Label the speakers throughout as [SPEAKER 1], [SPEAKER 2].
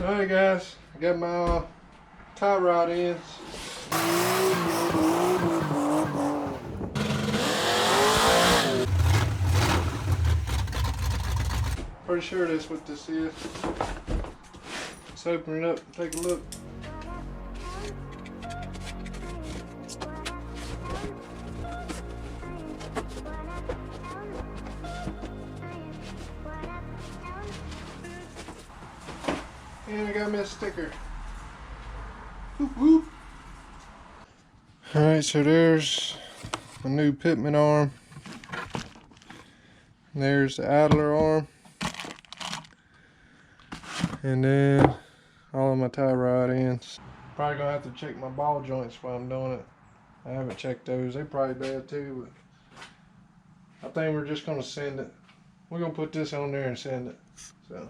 [SPEAKER 1] Alright guys, I got my tie rod ends. Pretty sure that's what this is. Let's open it up and take a look. And I got me a sticker. Whoop, whoop. Alright, so there's a new Pitman arm. There's the idler arm. And then all of my tie rod ends. Probably gonna have to check my ball joints while I'm doing it. I haven't checked those. They're probably bad too, but I think we're just gonna send it. We're gonna put this on there and send it. So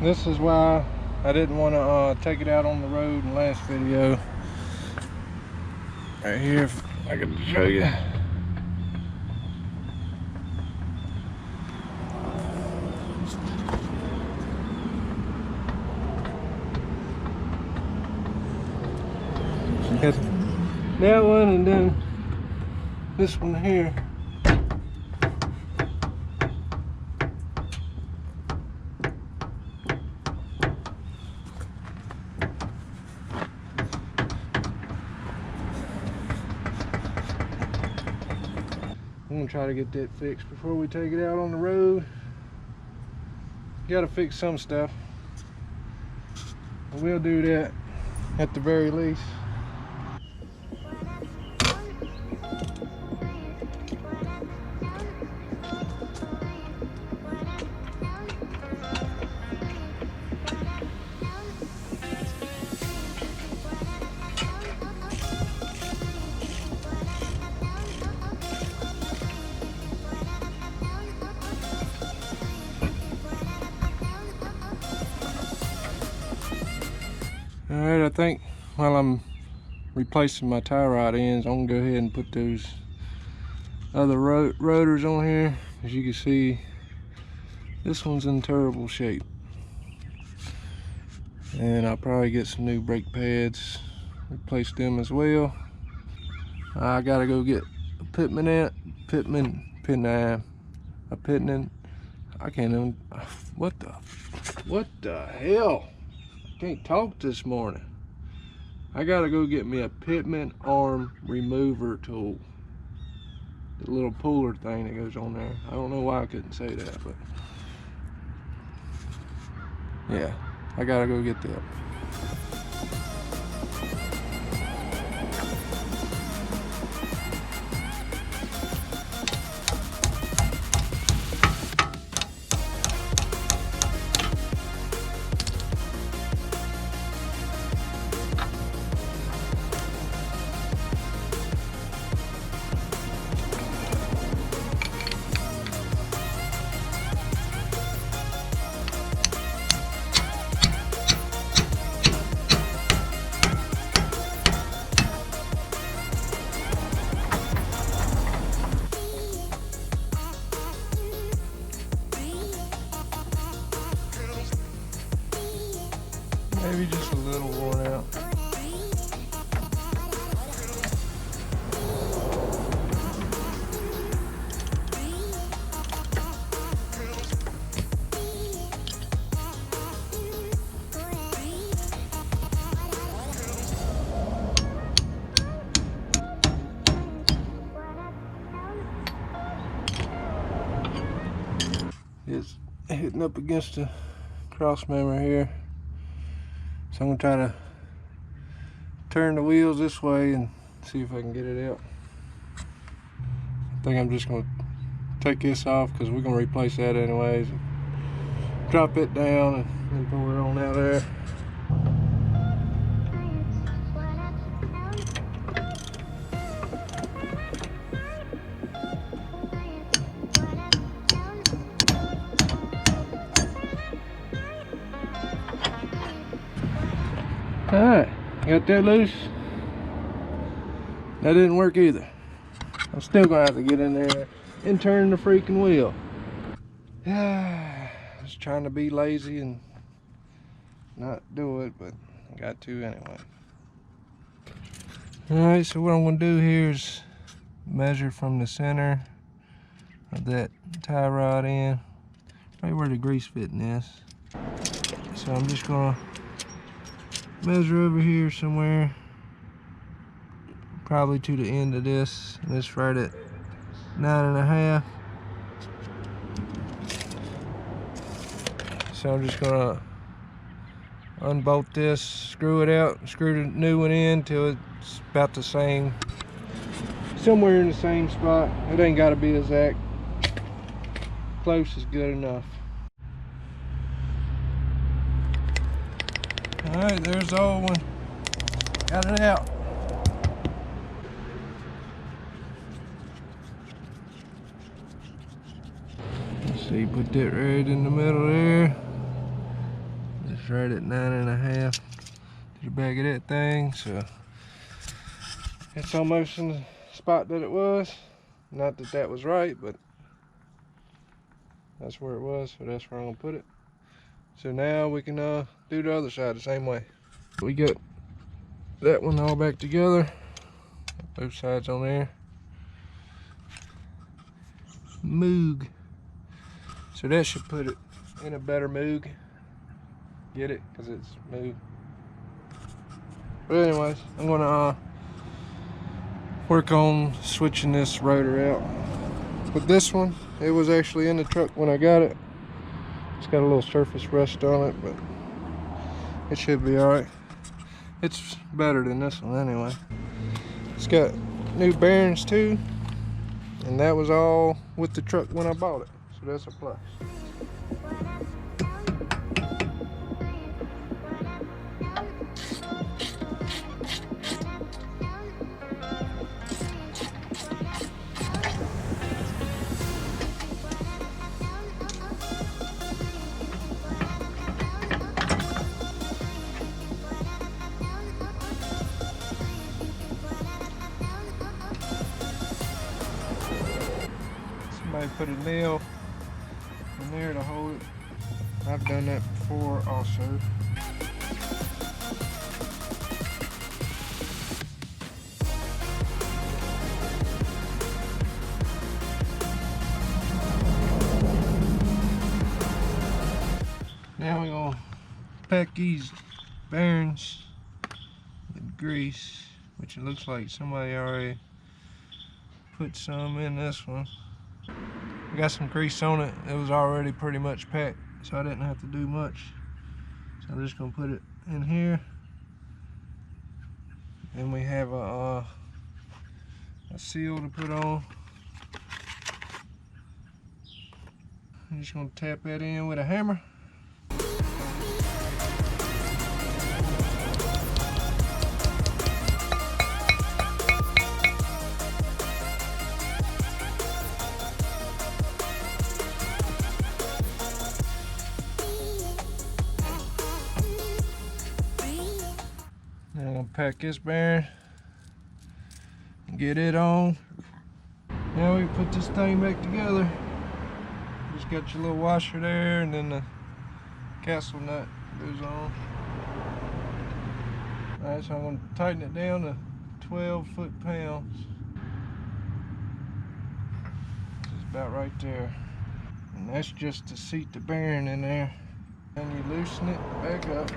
[SPEAKER 1] this is why I didn't want to take it out on the road in the last video. Right here, if I can show you. Got that one and then this one here. I'm gonna try to get that fixed before we take it out on the road. Gotta fix some stuff. But we'll do that at the very least. Alright, I think while I'm replacing my tie rod ends, I'm gonna go ahead and put those other rotors on here. As you can see, this one's in terrible shape. And I'll probably get some new brake pads, replace them as well. I gotta go get a Pitman, I can't even, what the hell? Can't talk this morning. I gotta go get me a Pitman arm remover tool. The little puller thing that goes on there. I don't know why I couldn't say that, but yeah, I gotta go get that. Maybe just a little worn out. It's hitting up against the cross member here. So I'm gonna try to turn the wheels this way and see if I can get it out. I think I'm just gonna take this off because we're gonna replace that anyways. Drop it down and pull it on out there. Alright, got that loose. That didn't work either. I'm still gonna have to get in there and turn the freaking wheel. I was trying to be lazy and not do it, but I got to anyway. Alright, so what I'm going to do here is measure from the center of that tie rod in, right where the grease fitting is. So I'm just going to measure over here somewhere, probably to the end of this, and it's right at 9.5. So I'm just going to unbolt this, screw it out, screw the new one in till it's about the same, somewhere in the same spot. It ain't got to be exact. Close is good enough. Alright, there's the old one. Got it out. Let's see, put that right in the middle there. It's right at 9.5 to the back of that thing, so it's almost in the spot that it was. Not that that was right, but that's where it was, so that's where I'm gonna put it. So now we can do the other side the same way. We got that one all back together, both sides on there. Moog. So that should put it in a better moog. Get it? Because it's moog. But anyways, I'm gonna work on switching this rotor out. With this one, it was actually in the truck when I got it. It's got a little surface rust on it, but it should be alright. It's better than this one anyway. It's got new bearings too, and that was all with the truck when I bought it, so that's a plus. Somebody put a nail in there to hold it. I've done that before also. Now we're gonna pack these bearings with grease, which it looks like somebody already put some in this one. I got some grease on it. It was already pretty much packed, so I didn't have to do much. So I'm just gonna put it in here. Then we have a seal to put on. I'm just gonna tap that in with a hammer. Now I'm gonna pack this bearing and get it on. Now we put this thing back together. Just got your little washer there, and then the castle nut goes on. Alright, so I'm gonna tighten it down to 12 foot-pounds. It's about right there. And that's just to seat the bearing in there. And you loosen it back up.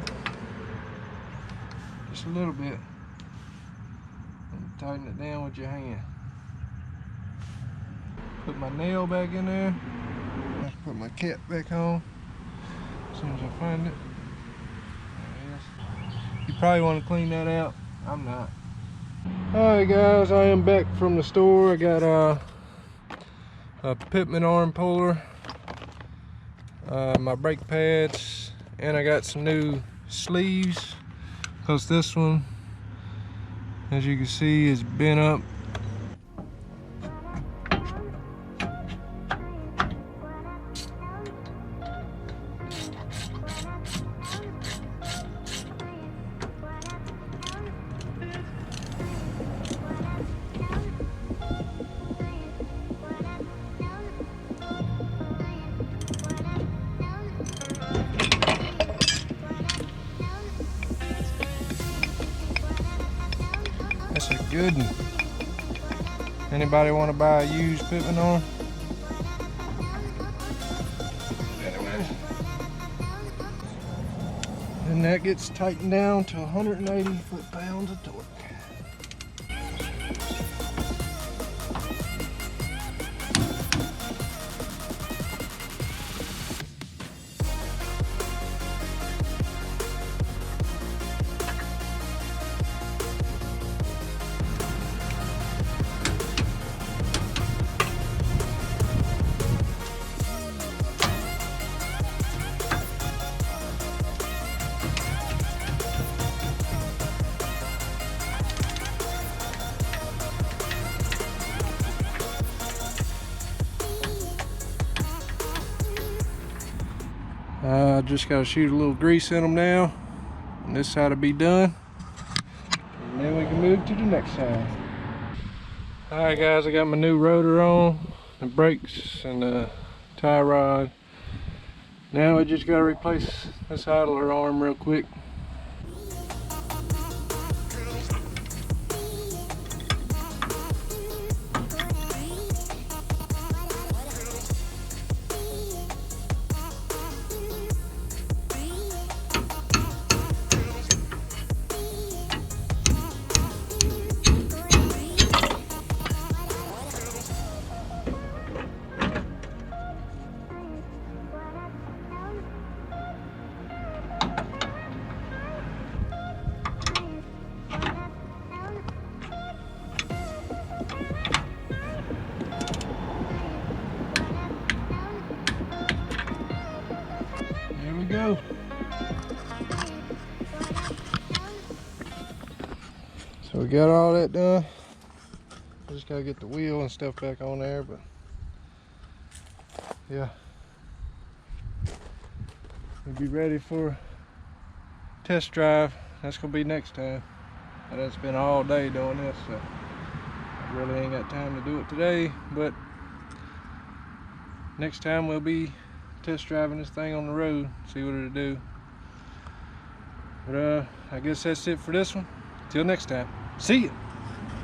[SPEAKER 1] Just a little bit, and tighten it down with your hand. Put my nail back in there. Put my cap back on as soon as I find it. There it is. You probably want to clean that out. I'm not. Alright guys, I am back from the store. I got a Pitman arm puller, my brake pads, and I got some new sleeves. Because this one, as you can see, is bent up. good one. Anybody want to buy a used Pitman on? Anyway, and that gets tightened down to 180 foot-pounds of torque. Just got to shoot a little grease in them now, and this side will be done, and then we can move to the next side. Alright guys, I got my new rotor on, the brakes and the tie rod. Now we just got to replace this idler arm real quick. Here we go. So we got all that done. Just gotta get the wheel and stuff back on there, but yeah, we'll be ready for test drive. That's gonna be next time. I done spent all day doing this, so I really ain't got time to do it today, but next time we'll be test driving this thing on the road, see what it'll do. But I guess that's it for this one. Till next time, see ya.